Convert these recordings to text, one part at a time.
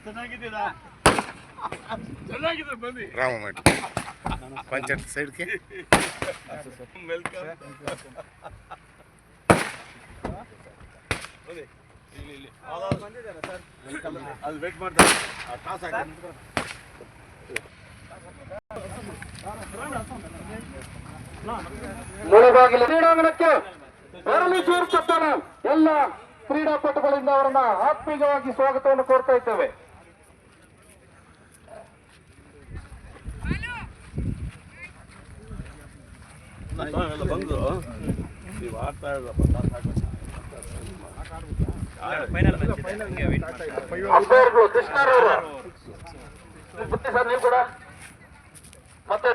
ಚೆನ್ನಾಗಿದೆ ಬನ್ನಿ ರಾಮಮಠ ಪಂಚಾಯತ್ ಸೈಡ್ಗೆ ವೆಲ್ಕಮ್ ಅದು ವೇಟ್ ಮಾಡ್ತಾರೆ ಮುಳುಬಾಗಿಲ ಕ್ರೀಡಾಂಗಣಕ್ಕೆ ಬರಲಿ ಸೇರ್ತಕ್ಕಂಥ ಎಲ್ಲ ಕ್ರೀಡಾಪಟುಗಳಿಂದ ಅವರನ್ನ ಆತ್ಮೀಯವಾಗಿ ಸ್ವಾಗತವನ್ನು ಕೋರ್ತಾ ಇದ್ದೇವೆ. ಬಂದು ನೀವು ಆಡ್ತಾ ಅಂಪೈರ್ಗಳು ಕೃಷ್ಣರವರು ಸರ್ ನೀವು ಕೂಡ ಮತ್ತೆ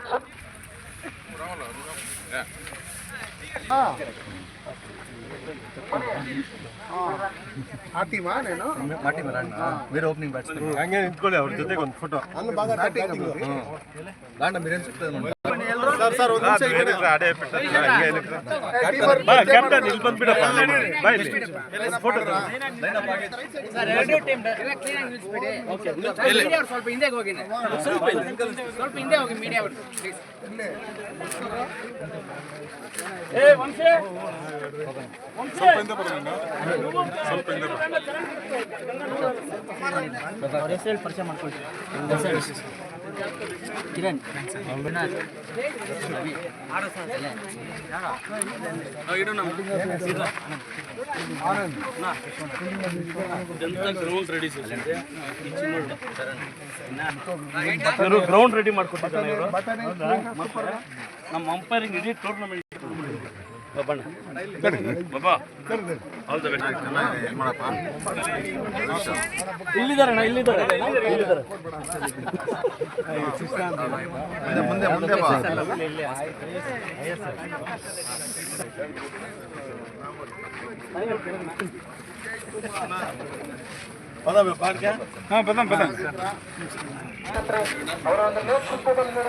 ಬೇರೆ ಓಪನಿಂಗ್ ಬ್ಯಾಟ್ಸ್ಮನ್ ಹಂಗೆ ನಿಂತ್ಕೊಳ್ಳಿ ಅವ್ರ ಜೊತೆಗೆ ಒಂದು ಫೋಟೋ ಸರ್ ಕ್ಯಾಪ್ಟನ್ ಇಲ್ಲಿ ಬಂದ್ಬಿಡಪ್ಪ ಸ್ವಲ್ಪ ಹಿಂದೆ ಹೋಗಿ ಸ್ವಲ್ಪ ಹಿಂದೆ ಹೋಗಿ ಮೀಡಿಯಾ ಪರಿಚಯ ಮಾಡ್ಕೊಳ್ತೀವಿ. ಕಿರಣ್ ಗ್ರೌಂಡ್ ರೆಡಿ ಮಾಡ್ಕೊಟ್ಟಿದ್ದಾರೆ ನಮ್ಮ ಅಂಪೈರಿಂಗ್ ಇಡೀ ಟೂರ್ನಮೆಂಟ್ ಇಲ್ಲಿದ್ದಾರೆ ಅವರ ಒಂದು ನೇತೃತ್ವದಲ್ಲಿ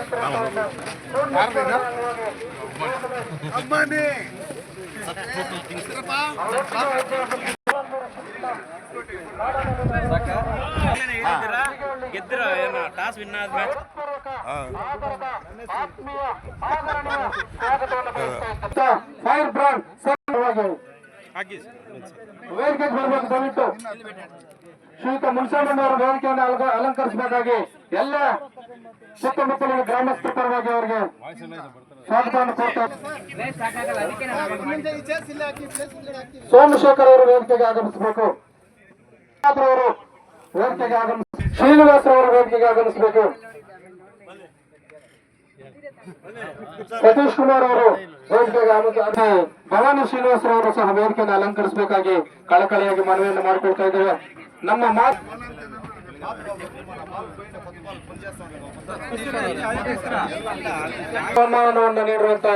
ಗೆದ್ರ ಏನ ಟಾಸ್ ವಿನ್ ಆದ್ಮೇಲೆ ಫೈರ್ ಬ್ರಾಂಡ್ ವೇದಿಕೆಗೆ ಬರಬೇಕು ದಯವಿಟ್ಟು. ಶ್ರೀಯುತ ಮುನ್ಸಾಮಣ್ಣವರ ವೇದಿಕೆಯನ್ನು ಅಲಂಕರಿಸಬೇಕಾಗಿ ಎಲ್ಲ ಸುತ್ತಮುತ್ತಲಿನ ಗ್ರಾಮಸ್ಥರ ಪರವಾಗಿ ಅವರಿಗೆ ಸ್ವಾಗತವನ್ನು ಕೋರ್ತಾರೆ. ಸೋಮಶೇಖರ್ ಅವರು ವೇದಿಕೆಗೆ ಆಗಮಿಸಬೇಕು. ಅವರು ವೇದಿಕೆಗೆ ಶ್ರೀನಿವಾಸ್ ಅವರು ವೇದಿಕೆಗೆ ಆಗಮಿಸಬೇಕು. ಸತೀಶ್ ಕುಮಾರ್ ಅವರು ವೇದಿಕೆಗೆ ಭವಾನಿ ಶ್ರೀನಿವಾಸ್ ಅವರು ಸಹ ವೇದಿಕೆಯನ್ನು ಅಲಂಕರಿಸಬೇಕಾಗಿ ಕಳಕಳಿಯಾಗಿ ಮನವಿಯನ್ನು ಮಾಡಿಕೊಳ್ತಾ ಇದ್ದೇವೆ. ನಮ್ಮ ಬಹುಮಾನವನ್ನು ನೀಡುವಂತ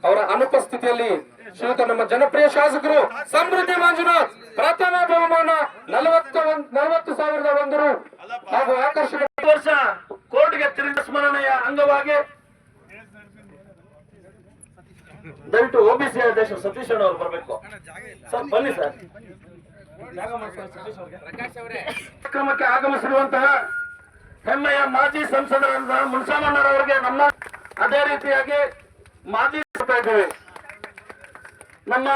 ಅವರ ಅನುಪಸ್ಥಿತಿಯಲ್ಲಿ ಶ್ರೀಯುತ ನಮ್ಮ ಜನಪ್ರಿಯ ಶಾಸಕರು ಸಮೃದ್ಧಿ ಮಂಜುನಾಥ್ ಪ್ರಥಮ ಬಹುಮಾನ 40,001 ರು ಹಾಗೂ ಆಕರ್ಷಕ ವರ್ಷ ಕೋರ್ಟ್ಗೆ ತಿರುಗಿ ಸ್ಮರಣೆಯ ಅಂಗವಾಗಿ ದಯವಿಟ್ಟು ಒಬಿಸಿ ಅಧ್ಯಕ್ಷ ಸತೀಶ್ ಅವರು ಬರಬೇಕು ಸರ್. ಬನ್ನಿ ಸರ್. ಕಾರ್ಯಕ್ರಮಕ್ಕೆ ಆಗಮಿಸಿರುವಂತಹ ಹೆಮ್ಮೆಯ ಮಾಜಿ ಸಂಸದರಾದ ಮುನ್ಸಾಮಣ್ಣರವರಿಗೆ ನಮ್ಮ ಅದೇ ರೀತಿಯಾಗಿ ಮಾಜಿ ಇದ್ದೇವೆ ನಮ್ಮ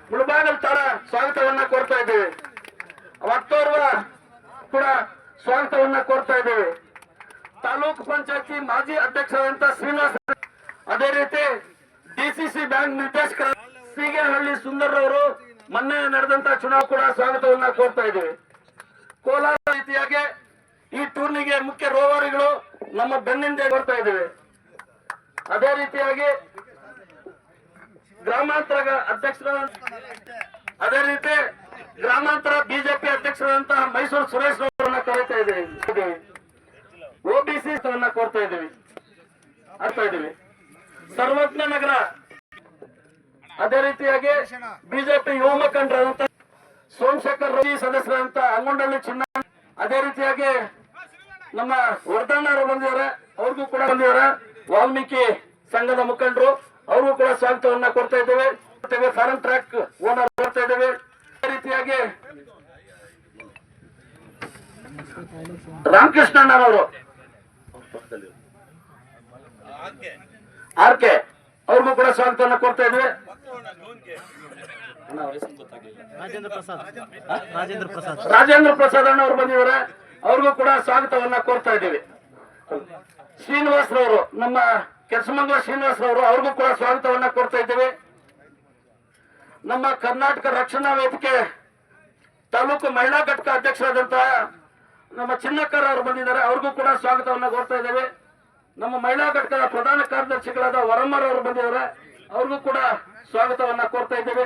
ಮುಳಬಾಗಲ್ ತರ ಸ್ವಾಗತವನ್ನ ಕೋರ್ತಾ ಇದ್ದೇವೆ. ಮತ್ತೋರ್ವ ಕೂಡ ಸ್ವಾಗತವನ್ನ ಕೋರ್ತಾ ಇದ್ದೇವೆ. ತಾಲೂಕು ಪಂಚಾಯತಿ ಮಾಜಿ ಅಧ್ಯಕ್ಷರಾದಂತ ಶ್ರೀನಿವಾಸ, ಅದೇ ರೀತಿ ಡಿಸಿಸಿ ಬ್ಯಾಂಕ್ ನಿರ್ದೇಶಕರ ಸೀಗೇಹಳ್ಳಿ ಸುಂದರ್ ಅವರು ಮೊನ್ನೆ ನಡೆದಂತ ಚುನಾವಣೆ ಕೂಡ ಸ್ವಾಗತವನ್ನ ಕೋರ್ತಾ ಇದ್ದೇವೆ. ಕೋಲಾರ ರೀತಿಯಾಗಿ ಈ ಟೂರ್ನಿಗೆ ಮುಖ್ಯ ರೋವರಿಗಳು ನಮ್ಮ ಬೆನ್ನಿಂದ ಬರ್ತಾ ಇದ್ದೇವೆ. ಅದೇ ರೀತಿಯಾಗಿ ಗ್ರಾಮಾಂತರ ಅಧ್ಯಕ್ಷರಾದ ಅದೇ ರೀತಿ ಗ್ರಾಮಾಂತರ ಬಿಜೆಪಿ ಅಧ್ಯಕ್ಷರಾದಂತಹ ಮೈಸೂರು ಸುರೇಶ್ ಅವರನ್ನ ಕರೀತಾ ಇದ್ದೇವೆ. ಒಬಿಸಿ ಕೋರ್ತಾ ಇದ್ದೇವೆ ಆಗ್ತಾ ಇದ್ದೀವಿ. ಸರ್ವಜ್ಞ ನಗರ ಅದೇ ರೀತಿಯಾಗಿ ಬಿಜೆಪಿ ಯುವ ಮುಖಂಡರಾದಂತ ಸೋಮಶೇಖರ್ ರವಿ ಸದಸ್ಯರಾದಂತ ಅಂಗೊಂಡಳ್ಳಿ ಚಿನ್ನ, ಅದೇ ರೀತಿಯಾಗಿ ನಮ್ಮ ವರ್ಧಣ್ಣವರು ಬಂದಿದ್ದಾರೆ, ಅವ್ರಿಗೂ ಕೂಡ ಬಂದಿದ್ದಾರೆ. ವಾಲ್ಮೀಕಿ ಸಂಘದ ಮುಖಂಡರು ಅವ್ರಿಗೂ ಕೂಡ ಸ್ವಾಗತವನ್ನ ಕೊಡ್ತಾ ಇದ್ದೇವೆ. ಫಾರಂ ಟ್ರ್ಯಾಕ್ ಓನರ್ ಕೊಡ್ತಾ ಇದ್ದೇವೆ. ಅದೇ ರೀತಿಯಾಗಿ ರಾಮಕೃಷ್ಣಣ್ಣನವರು ಆರ್ ಕೆ ಅವ್ರಿಗೂ ಕೂಡ ಸ್ವಾಗತವನ್ನ ಕೊಡ್ತಾ ಇದ್ವಿ. ರಾಜೇಂದ್ರ ಪ್ರಸಾದ್ ಅಣ್ಣ ಅವ್ರು ಬಂದಿದ್ದಾರೆ, ಅವ್ರಿಗೂ ಕೂಡ ಸ್ವಾಗತವನ್ನ ಕೋರ್ತಾ ಇದ್ದೀವಿ. ಶ್ರೀನಿವಾಸರವರು, ನಮ್ಮ ಕೆಸಮಂಗಲ ಶ್ರೀನಿವಾಸರವರು, ಅವ್ರಿಗೂ ಕೂಡ ಸ್ವಾಗತವನ್ನ ಕೊಡ್ತಾ ಇದ್ದೀವಿ. ನಮ್ಮ ಕರ್ನಾಟಕ ರಕ್ಷಣಾ ವೇದಿಕೆ ತಾಲೂಕು ಮಹಿಳಾ ಘಟಕ ಅಧ್ಯಕ್ಷರಾದಂತಹ ನಮ್ಮ ಚಿನ್ನಕ್ಕರ್ ಅವರು ಬಂದಿದ್ದಾರೆ, ಅವ್ರಿಗೂ ಕೂಡ ಸ್ವಾಗತವನ್ನ ಕೋರ್ತಾ ಇದ್ದೇವೆ. ನಮ್ಮ ಮಹಿಳಾ ಘಟಕದ ಪ್ರಧಾನ ಕಾರ್ಯದರ್ಶಿಗಳಾದ ವರಮ್ಮರ್ ಅವರು ಬಂದಿದ್ದಾರೆ, ಅವ್ರಿಗೂ ಕೂಡ ಸ್ವಾಗತವನ್ನ ಕೋರ್ತಾ ಇದ್ದೇವೆ.